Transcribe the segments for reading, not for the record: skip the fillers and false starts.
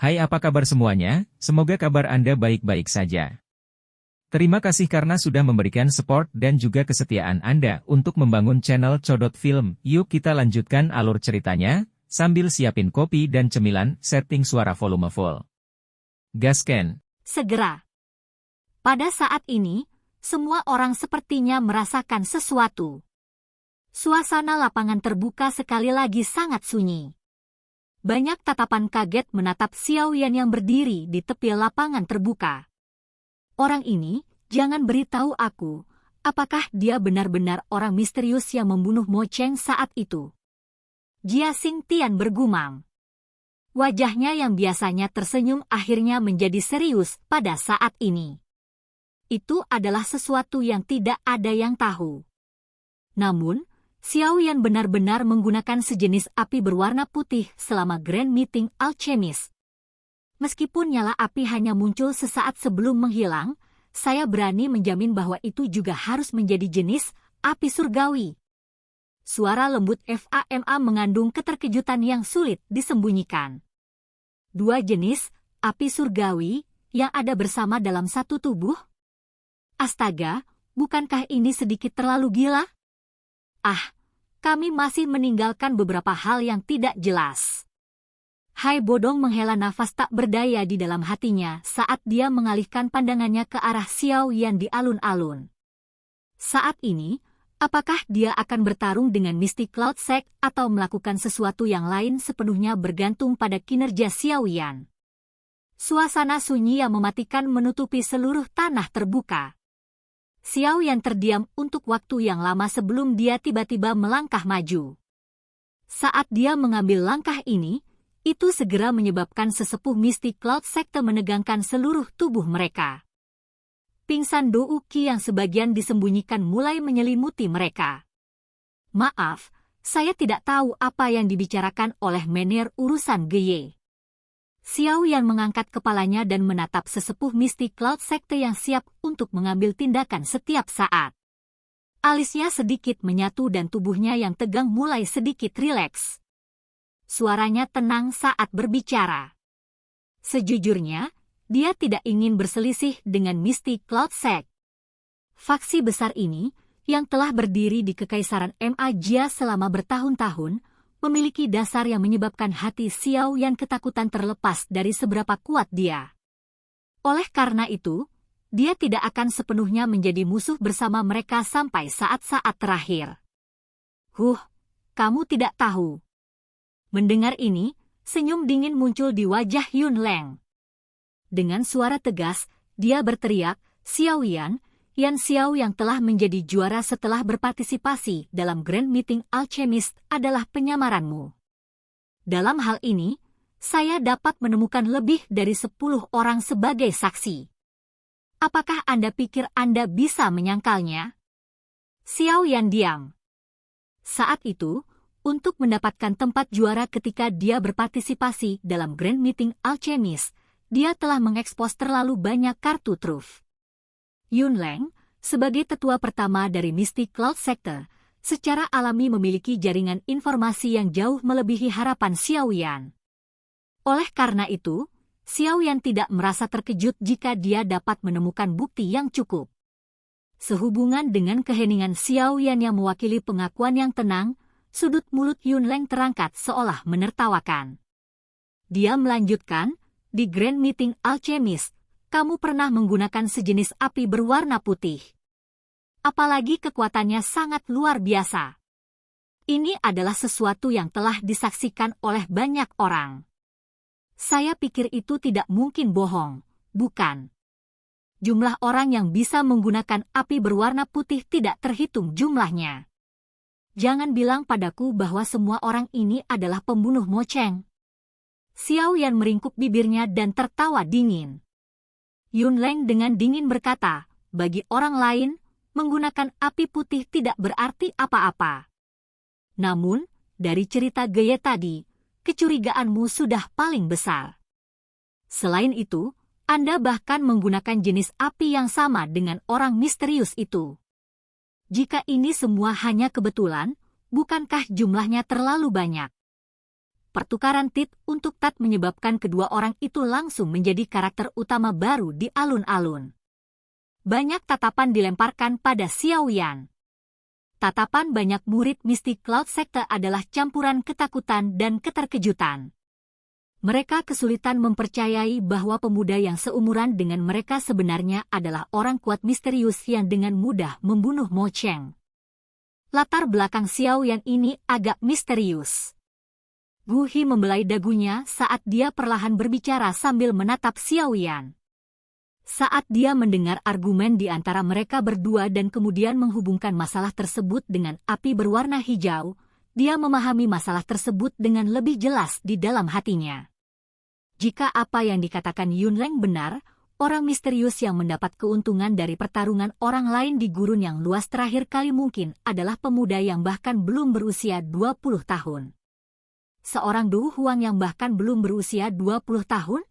Hai, apa kabar semuanya? Semoga kabar Anda baik-baik saja. Terima kasih karena sudah memberikan support dan juga kesetiaan Anda untuk membangun channel Codot Film. Yuk kita lanjutkan alur ceritanya, sambil siapin kopi dan cemilan, setting suara volume full. Gasken. Segera. Pada saat ini, semua orang sepertinya merasakan sesuatu. Suasana lapangan terbuka sekali lagi sangat sunyi. Banyak tatapan kaget menatap Xiao Yan yang berdiri di tepi lapangan terbuka. Orang ini, jangan beritahu aku, apakah dia benar-benar orang misterius yang membunuh Mo Cheng saat itu? Jia Xingtian bergumam. Wajahnya yang biasanya tersenyum akhirnya menjadi serius pada saat ini. Itu adalah sesuatu yang tidak ada yang tahu. Namun, Xiao Yan benar-benar menggunakan sejenis api berwarna putih selama Grand Meeting Alchemist. Meskipun nyala api hanya muncul sesaat sebelum menghilang, saya berani menjamin bahwa itu juga harus menjadi jenis api surgawi. Suara lembut FAMA mengandung keterkejutan yang sulit disembunyikan. Dua jenis api surgawi yang ada bersama dalam satu tubuh? Astaga, bukankah ini sedikit terlalu gila? Kami masih meninggalkan beberapa hal yang tidak jelas. Hai Bodong menghela nafas tak berdaya di dalam hatinya saat dia mengalihkan pandangannya ke arah Xiao Yan di alun-alun. Saat ini, apakah dia akan bertarung dengan Mystic Cloud Sect atau melakukan sesuatu yang lain sepenuhnya bergantung pada kinerja Xiao Yan. Suasana sunyi yang mematikan menutupi seluruh tanah terbuka. Xiao Yan terdiam untuk waktu yang lama sebelum dia tiba-tiba melangkah maju. Saat dia mengambil langkah ini, itu segera menyebabkan sesepuh Mystic Cloud Sekte menegangkan seluruh tubuh mereka. Pingsan Douki yang sebagian disembunyikan mulai menyelimuti mereka. Maaf, saya tidak tahu apa yang dibicarakan oleh Menir urusan Geye. Xiao Yan mengangkat kepalanya dan menatap sesepuh Mystic Cloud Sekte yang siap untuk mengambil tindakan setiap saat. Alisnya sedikit menyatu dan tubuhnya yang tegang mulai sedikit rileks. Suaranya tenang saat berbicara. Sejujurnya, dia tidak ingin berselisih dengan Mystic Cloud Sect. Faksi besar ini, yang telah berdiri di Kekaisaran Majia selama bertahun-tahun, memiliki dasar yang menyebabkan hati Xiao Yan ketakutan terlepas dari seberapa kuat dia. Oleh karena itu, dia tidak akan sepenuhnya menjadi musuh bersama mereka sampai saat-saat terakhir. Kamu tidak tahu. Mendengar ini, senyum dingin muncul di wajah Yun Leng. Dengan suara tegas, dia berteriak, Xiao Yan, Yan Xiao yang telah menjadi juara setelah berpartisipasi dalam Grand Meeting Alchemist adalah penyamaranmu. Dalam hal ini, saya dapat menemukan lebih dari 10 orang sebagai saksi. Apakah Anda pikir Anda bisa menyangkalnya? Xiao Yan diam. Saat itu, untuk mendapatkan tempat juara ketika dia berpartisipasi dalam Grand Meeting Alchemist, dia telah mengekspos terlalu banyak kartu truf. Yun Leng, sebagai tetua pertama dari Mystic Cloud Sector, secara alami memiliki jaringan informasi yang jauh melebihi harapan Xiao Yan. Oleh karena itu, Xiao Yan tidak merasa terkejut jika dia dapat menemukan bukti yang cukup. Sehubungan dengan keheningan Xiao Yan yang mewakili pengakuan yang tenang, sudut mulut Yun Leng terangkat seolah menertawakan. Dia melanjutkan, di Grand Meeting Alchemist, kamu pernah menggunakan sejenis api berwarna putih. Apalagi kekuatannya sangat luar biasa. Ini adalah sesuatu yang telah disaksikan oleh banyak orang. Saya pikir itu tidak mungkin bohong, bukan? Jumlah orang yang bisa menggunakan api berwarna putih tidak terhitung jumlahnya. Jangan bilang padaku bahwa semua orang ini adalah pembunuh Mo Cheng. Xiao Yan meringkuk bibirnya dan tertawa dingin. Yun Leng dengan dingin berkata, bagi orang lain, menggunakan api putih tidak berarti apa-apa. Namun, dari cerita Geye tadi, kecurigaanmu sudah paling besar. Selain itu, Anda bahkan menggunakan jenis api yang sama dengan orang misterius itu. Jika ini semua hanya kebetulan, bukankah jumlahnya terlalu banyak? pertukaran tit untuk tat menyebabkan kedua orang itu langsung menjadi karakter utama baru di alun-alun. Banyak tatapan dilemparkan pada Xiaoyan. Tatapan banyak murid mistik Cloud Sekte adalah campuran ketakutan dan keterkejutan. Mereka kesulitan mempercayai bahwa pemuda yang seumuran dengan mereka sebenarnya adalah orang kuat misterius yang dengan mudah membunuh Mo Cheng. Latar belakang Xiaoyan ini agak misterius. Gu Hi membelai dagunya saat dia perlahan berbicara sambil menatap Xiaoyan. Saat dia mendengar argumen di antara mereka berdua dan kemudian menghubungkan masalah tersebut dengan api berwarna hijau, dia memahami masalah tersebut dengan lebih jelas di dalam hatinya. Jika apa yang dikatakan Yunleng benar, orang misterius yang mendapat keuntungan dari pertarungan orang lain di gurun yang luas terakhir kali mungkin adalah pemuda yang bahkan belum berusia 20 tahun. Seorang Du Huang yang bahkan belum berusia 20 tahun?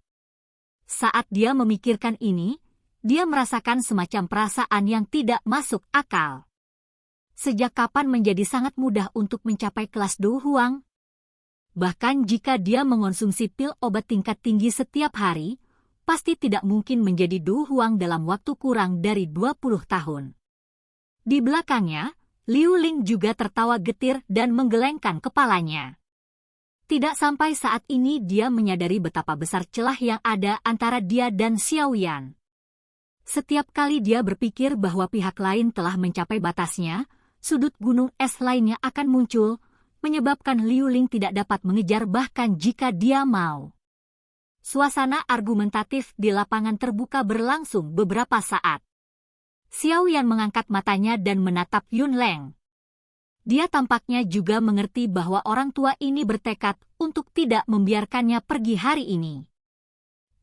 Saat dia memikirkan ini, dia merasakan semacam perasaan yang tidak masuk akal. Sejak kapan menjadi sangat mudah untuk mencapai kelas Du Huang? Bahkan jika dia mengonsumsi pil obat tingkat tinggi setiap hari, pasti tidak mungkin menjadi Du Huang dalam waktu kurang dari 20 tahun. Di belakangnya, Liu Ling juga tertawa getir dan menggelengkan kepalanya. Tidak sampai saat ini dia menyadari betapa besar celah yang ada antara dia dan Xiaoyan. Setiap kali dia berpikir bahwa pihak lain telah mencapai batasnya, sudut gunung es lainnya akan muncul, menyebabkan Liu Ling tidak dapat mengejar bahkan jika dia mau. Suasana argumentatif di lapangan terbuka berlangsung beberapa saat. Xiaoyan mengangkat matanya dan menatap Yunleng. Dia tampaknya juga mengerti bahwa orang tua ini bertekad untuk tidak membiarkannya pergi hari ini.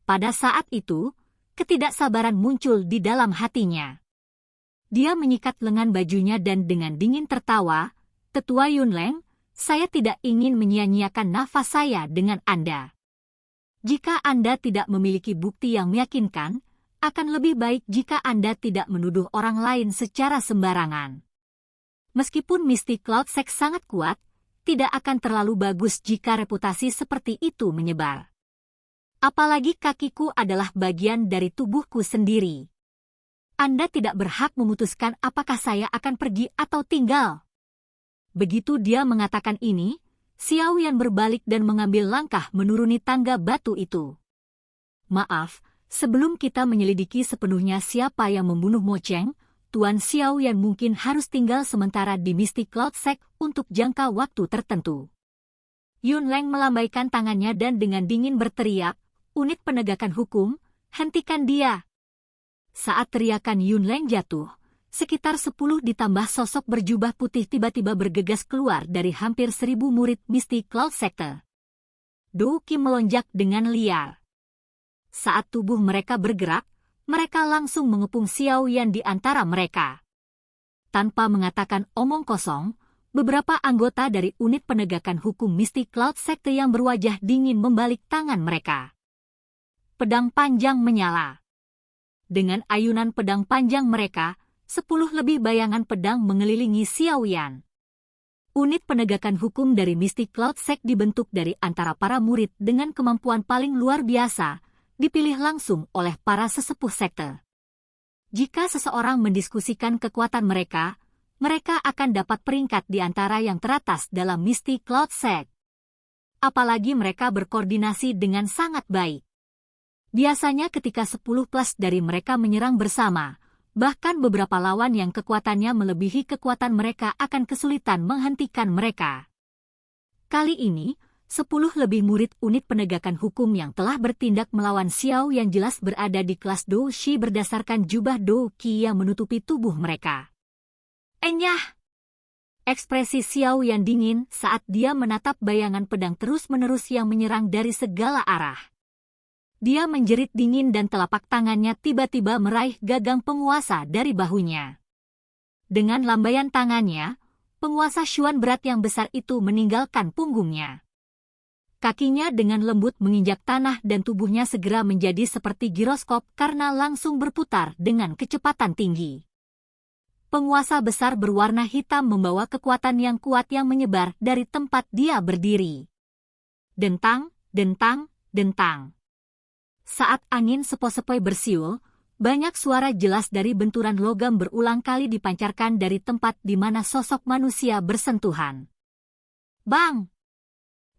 Pada saat itu, ketidaksabaran muncul di dalam hatinya. Dia menyikat lengan bajunya dan dengan dingin tertawa, "Tetua Yunleng, saya tidak ingin menyia-nyiakan nafas saya dengan Anda. Jika Anda tidak memiliki bukti yang meyakinkan, akan lebih baik jika Anda tidak menuduh orang lain secara sembarangan. Meskipun Mystic Cloud Sect sangat kuat, tidak akan terlalu bagus jika reputasi seperti itu menyebar. Apalagi kakiku adalah bagian dari tubuhku sendiri. Anda tidak berhak memutuskan apakah saya akan pergi atau tinggal." Begitu dia mengatakan ini, Xiaoyan berbalik dan mengambil langkah menuruni tangga batu itu. "Maaf, sebelum kita menyelidiki sepenuhnya siapa yang membunuh Mo Cheng, Tuan Xiaoyan mungkin harus tinggal sementara di Mystic Cloud Sect untuk jangka waktu tertentu." Yunleng melambaikan tangannya dan dengan dingin berteriak, "Unit penegakan hukum, hentikan dia!" Saat teriakan Yunleng jatuh, sekitar 10 ditambah sosok berjubah putih tiba-tiba bergegas keluar dari hampir 1000 murid Mystic Cloud Sector. Dou Qi melonjak dengan liar. Saat tubuh mereka bergerak, mereka langsung mengepung Xiaoyan di antara mereka. Tanpa mengatakan omong kosong, beberapa anggota dari unit penegakan hukum Mystic Cloud Sekte yang berwajah dingin membalik tangan mereka. Pedang panjang menyala. Dengan ayunan pedang panjang mereka, 10 lebih bayangan pedang mengelilingi Xiaoyan. Unit penegakan hukum dari Mystic Cloud Sect dibentuk dari antara para murid dengan kemampuan paling luar biasa, dipilih langsung oleh para sesepuh sekte. Jika seseorang mendiskusikan kekuatan mereka, mereka akan dapat peringkat di antara yang teratas dalam Mystic Cloud Sect. Apalagi mereka berkoordinasi dengan sangat baik. Biasanya ketika 10 plus dari mereka menyerang bersama, bahkan beberapa lawan yang kekuatannya melebihi kekuatan mereka akan kesulitan menghentikan mereka. Kali ini, 10 lebih murid unit penegakan hukum yang telah bertindak melawan Xiao yang jelas berada di kelas Dou Shi berdasarkan jubah Dou Qi yang menutupi tubuh mereka. "Enyah!" Ekspresi Xiao yang dingin saat dia menatap bayangan pedang terus-menerus yang menyerang dari segala arah. Dia menjerit dingin dan telapak tangannya tiba-tiba meraih gagang penguasa dari bahunya. Dengan lambaian tangannya, penguasa Xuan berat yang besar itu meninggalkan punggungnya. Kakinya dengan lembut menginjak tanah dan tubuhnya segera menjadi seperti giroskop karena langsung berputar dengan kecepatan tinggi. Penguasa besar berwarna hitam membawa kekuatan yang kuat yang menyebar dari tempat dia berdiri. Dentang, dentang, dentang. Saat angin sepoi-sepoi bersiul, banyak suara jelas dari benturan logam berulang kali dipancarkan dari tempat di mana sosok manusia bersentuhan. Bang!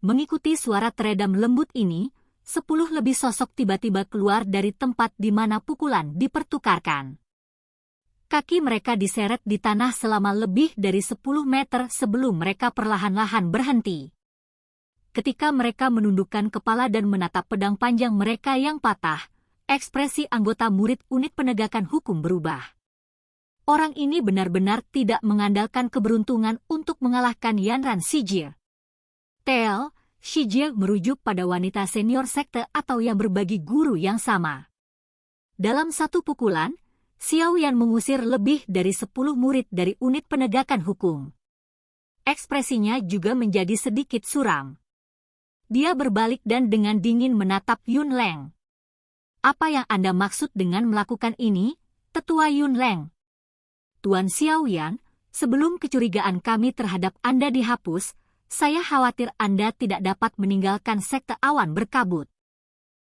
Mengikuti suara teredam lembut ini, 10 lebih sosok tiba-tiba keluar dari tempat di mana pukulan dipertukarkan. Kaki mereka diseret di tanah selama lebih dari 10 meter sebelum mereka perlahan-lahan berhenti. Ketika mereka menundukkan kepala dan menatap pedang panjang mereka yang patah, ekspresi anggota murid unit penegakan hukum berubah. Orang ini benar-benar tidak mengandalkan keberuntungan untuk mengalahkan Yanran Shijie. Tel, Shijie merujuk pada wanita senior sekte atau yang berbagi guru yang sama. Dalam satu pukulan, Xiao Yan mengusir lebih dari 10 murid dari unit penegakan hukum. Ekspresinya juga menjadi sedikit suram. Dia berbalik dan dengan dingin menatap Yun Leng. Apa yang Anda maksud dengan melakukan ini, Tetua Yun Leng? Tuan Xiao Yan, sebelum kecurigaan kami terhadap Anda dihapus, saya khawatir Anda tidak dapat meninggalkan sekte awan berkabut.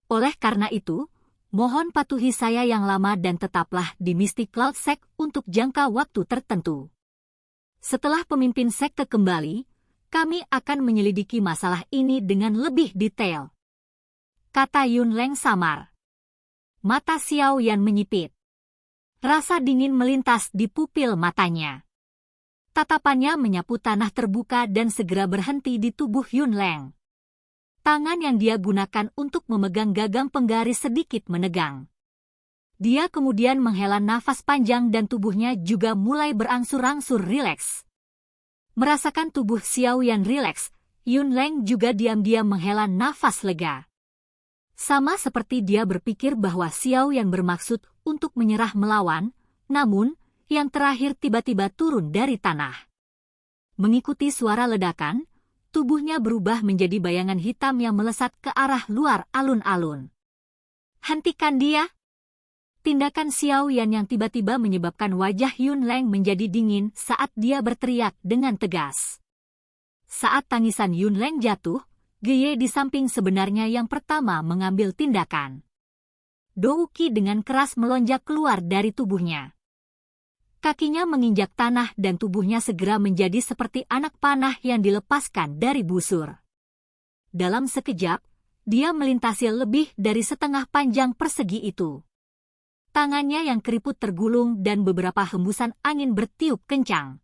Oleh karena itu, mohon patuhi saya yang lama dan tetaplah di Mystic Cloud Sect untuk jangka waktu tertentu. Setelah pemimpin sekte kembali, kami akan menyelidiki masalah ini dengan lebih detail. Kata Yun Leng samar. Mata Xiao Yan menyipit. Rasa dingin melintas di pupil matanya. Tatapannya menyapu tanah terbuka dan segera berhenti di tubuh Yun Leng. Tangan yang dia gunakan untuk memegang gagang penggaris sedikit menegang. Dia kemudian menghela nafas panjang dan tubuhnya juga mulai berangsur-angsur rileks. Merasakan tubuh Xiao Yan rileks, Yun Leng juga diam-diam menghela nafas lega. Sama seperti dia berpikir bahwa Xiao Yan bermaksud untuk menyerah melawan, namun yang terakhir tiba-tiba turun dari tanah. Mengikuti suara ledakan, tubuhnya berubah menjadi bayangan hitam yang melesat ke arah luar alun-alun. Hentikan dia! Tindakan Xiao Yan yang tiba-tiba menyebabkan wajah Yun Leng menjadi dingin saat dia berteriak dengan tegas. Saat tangisan Yun Leng jatuh, Geye di samping sebenarnya yang pertama mengambil tindakan. Douki dengan keras melonjak keluar dari tubuhnya. Kakinya menginjak tanah dan tubuhnya segera menjadi seperti anak panah yang dilepaskan dari busur. Dalam sekejap, dia melintasi lebih dari setengah panjang persegi itu. Tangannya yang keriput tergulung dan beberapa hembusan angin bertiup kencang.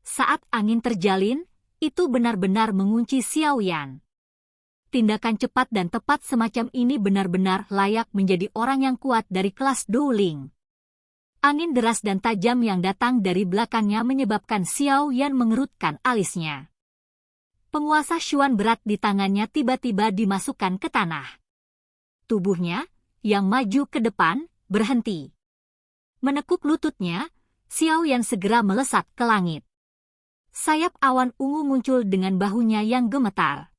Saat angin terjalin, itu benar-benar mengunci Xiao Yan. Tindakan cepat dan tepat semacam ini benar-benar layak menjadi orang yang kuat dari kelas Douling. Angin deras dan tajam yang datang dari belakangnya menyebabkan Xiao Yan mengerutkan alisnya. Penguasa Xuan berat di tangannya tiba-tiba dimasukkan ke tanah. Tubuhnya, yang maju ke depan, berhenti. Menekuk lututnya, Xiao Yan segera melesat ke langit. Sayap awan ungu muncul dengan bahunya yang gemetar.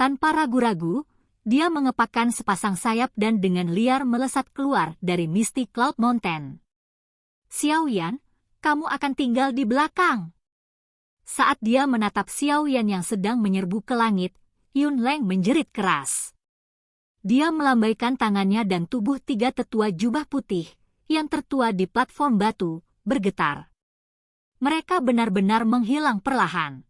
Tanpa ragu-ragu, dia mengepakkan sepasang sayap dan dengan liar melesat keluar dari Mystic Cloud Mountain. Xiao Yan, kamu akan tinggal di belakang. Saat dia menatap Xiao Yan yang sedang menyerbu ke langit, Yun Leng menjerit keras. Dia melambaikan tangannya dan tubuh 3 tetua jubah putih, yang tertua di platform batu, bergetar. Mereka benar-benar menghilang perlahan.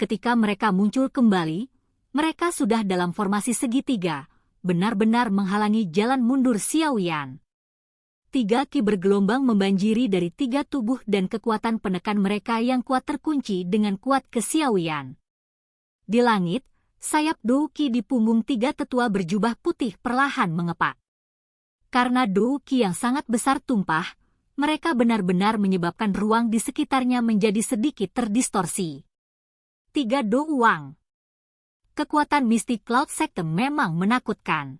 Ketika mereka muncul kembali, mereka sudah dalam formasi segitiga, benar-benar menghalangi jalan mundur Xiao Yan. 3 ki bergelombang membanjiri dari 3 tubuh dan kekuatan penekan mereka yang kuat terkunci dengan kuat ke Xiao Yan. Di langit, sayap Douki di punggung 3 tetua berjubah putih perlahan mengepak. Karena Douki yang sangat besar tumpah, mereka benar-benar menyebabkan ruang di sekitarnya menjadi sedikit terdistorsi. 3 Douwang. Kekuatan Mystic Cloud Sect memang menakutkan.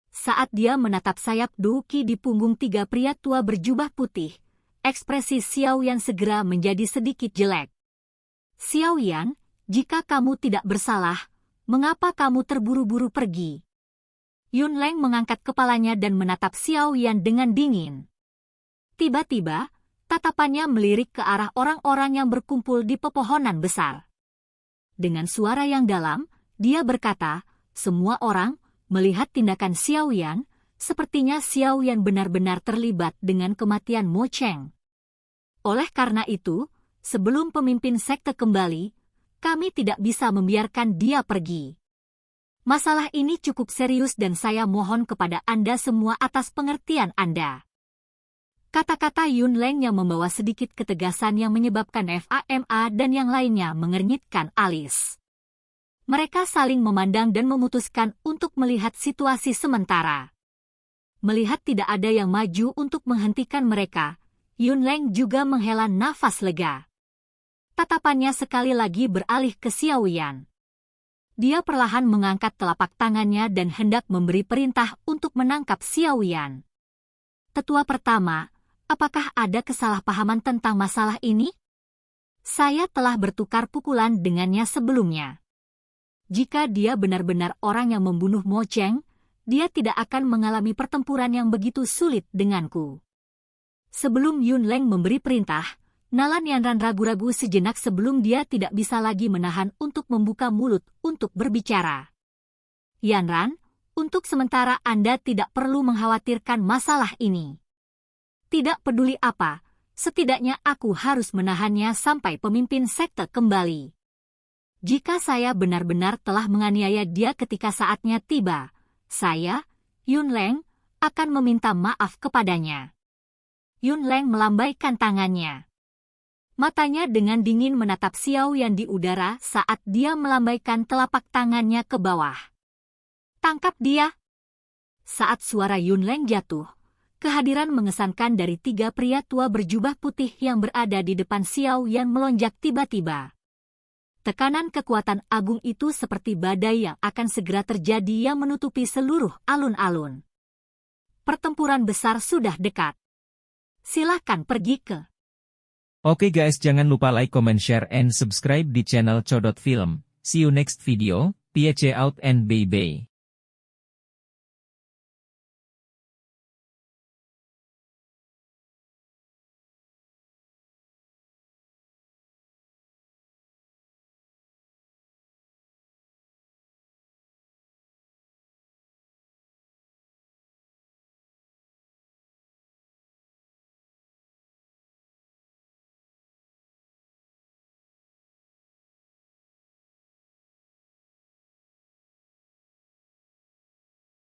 Saat dia menatap sayap Douki di punggung 3 pria tua berjubah putih, ekspresi Xiao Yan segera menjadi sedikit jelek. Xiao Yan, jika kamu tidak bersalah, mengapa kamu terburu-buru pergi? Yun Leng mengangkat kepalanya dan menatap Xiao Yan dengan dingin. Tiba-tiba, tatapannya melirik ke arah orang-orang yang berkumpul di pepohonan besar. Dengan suara yang dalam, Dia berkata, semua orang melihat tindakan Xiao Yan, sepertinya Xiao Yan benar-benar terlibat dengan kematian Mo Cheng. Oleh karena itu, sebelum pemimpin sekte kembali, kami tidak bisa membiarkan dia pergi. Masalah ini cukup serius dan saya mohon kepada Anda semua atas pengertian Anda. Kata-kata Yun Leng yang membawa sedikit ketegasan yang menyebabkan FAMA dan yang lainnya mengernyitkan alis. Mereka saling memandang dan memutuskan untuk melihat situasi sementara. Melihat tidak ada yang maju untuk menghentikan mereka, Yun Leng juga menghela nafas lega. Tatapannya sekali lagi beralih ke Xiao Yan. Dia perlahan mengangkat telapak tangannya dan hendak memberi perintah untuk menangkap Xiao Yan. Tetua pertama, apakah ada kesalahpahaman tentang masalah ini? Saya telah bertukar pukulan dengannya sebelumnya. Jika dia benar-benar orang yang membunuh Mo Cheng, dia tidak akan mengalami pertempuran yang begitu sulit denganku. Sebelum Yun Leng memberi perintah, Nalan Yanran ragu-ragu sejenak sebelum dia tidak bisa lagi menahan untuk membuka mulut untuk berbicara. Yanran, untuk sementara Anda tidak perlu mengkhawatirkan masalah ini. Tidak peduli apa, setidaknya aku harus menahannya sampai pemimpin sekte kembali. Jika saya benar-benar telah menganiaya dia ketika saatnya tiba, saya, Yun Leng, akan meminta maaf kepadanya. Yun Leng melambaikan tangannya. Matanya dengan dingin menatap Xiao Yan di udara saat dia melambaikan telapak tangannya ke bawah. Tangkap dia! Saat suara Yun Leng jatuh, kehadiran mengesankan dari 3 pria tua berjubah putih yang berada di depan Xiao Yan melonjak tiba-tiba. Tekanan kekuatan agung itu seperti badai yang akan segera terjadi yang menutupi seluruh alun-alun. Pertempuran besar sudah dekat. Silakan pergi ke. Oke guys, jangan lupa like, comment, share, and subscribe di channel Codot Film. See you next video. Peace out and bye-bye.